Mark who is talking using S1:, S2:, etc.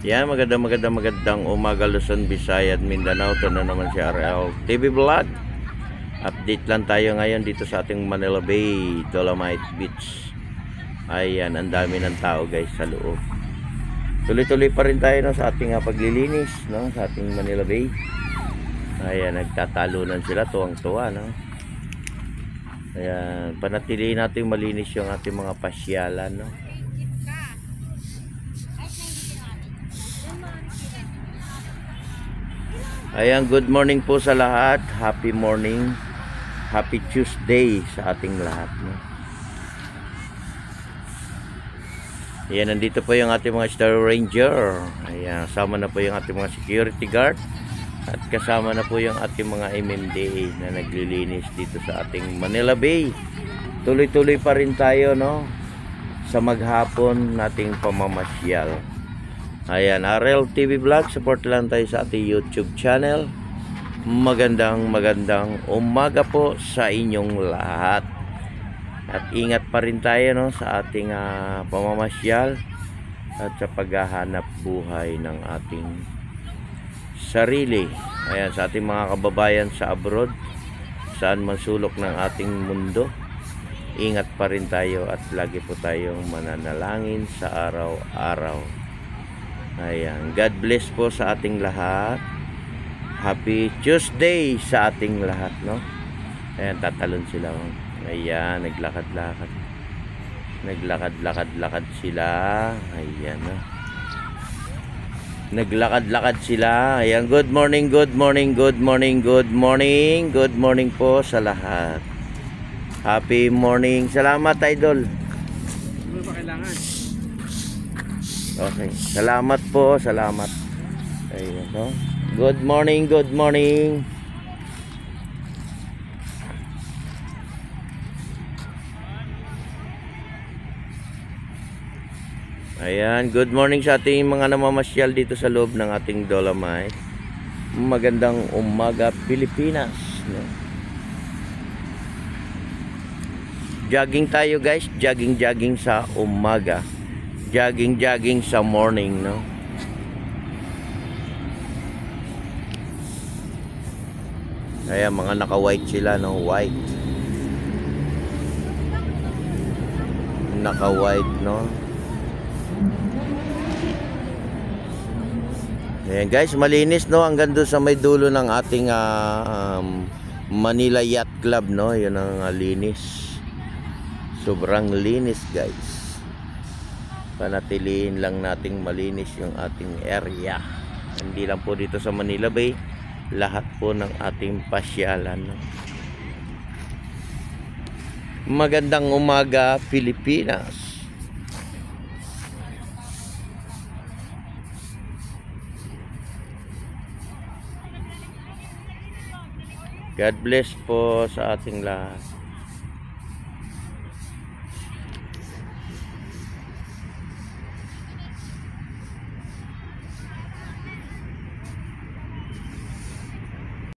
S1: Yan, magandang umaga Luzon, Visayas, Mindanao. Ito na naman si RL TV Vlog. Update lang tayo ngayon dito sa ating Manila Bay, Dolomite Beach. Ayan, ang dami ng tao guys sa loob. Tuloy-tuloy pa rin tayo sa ating paglilinis, no, sa ating Manila Bay. Ayan, nagtatalunan sila, tuwang-tuwa, no. Ayan, panatilihin natin malinis yung ating mga pasyalan, no. Ayan, good morning po sa lahat. Happy morning. Happy Tuesday sa ating lahat, no? Ayan, nandito po yung ating mga Star Ranger. Ayan, kasama na po yung ating mga security guard. At kasama na po yung ating mga MMDA na naglilinis dito sa ating Manila Bay. Tuloy-tuloy pa rin tayo, no, sa maghapon nating pamamasyal. Ayan, RL TV Vlog, support lang tayo sa ating YouTube channel. Magandang umaga po sa inyong lahat. At ingat pa rin tayo, no, sa ating pamamasyal at sa paghahanap buhay ng ating sarili. Ayan, sa ating mga kababayan sa abroad, saan man sulok ng ating mundo, ingat pa rin tayo at lagi po tayong mananalangin sa araw-araw. Ayan, God bless po sa ating lahat. Happy Tuesday sa ating lahat, no. Ayan, tatalon sila. Ayan, naglakad-lakad sila. Ayan, no. Naglakad-lakad sila. Ayan, good morning po sa lahat. Happy morning. Salamat, idol.
S2: Ano ba kailangan?
S1: Okay, salamat po, salamat. Ayun, no? Good morning. Ayan, good morning sa ating mga namamasyal dito sa loob ng ating Dolomite. Magandang umaga, Pilipinas, no? Jogging tayo guys, jogging sa umaga. Jogging sa morning, no. Ayan, mga naka-white sila, no, white. Naka-white, no. Ayan guys, malinis, no, hanggang doon sa may dulo ng ating Manila Yacht Club, no. Yun ang linis. Sobrang linis guys. Panatilihin lang nating malinis yung ating area. Hindi lang po dito sa Manila Bay, lahat po ng ating pasyalan, no? Magandang umaga, Pilipinas. God bless po sa ating lahat.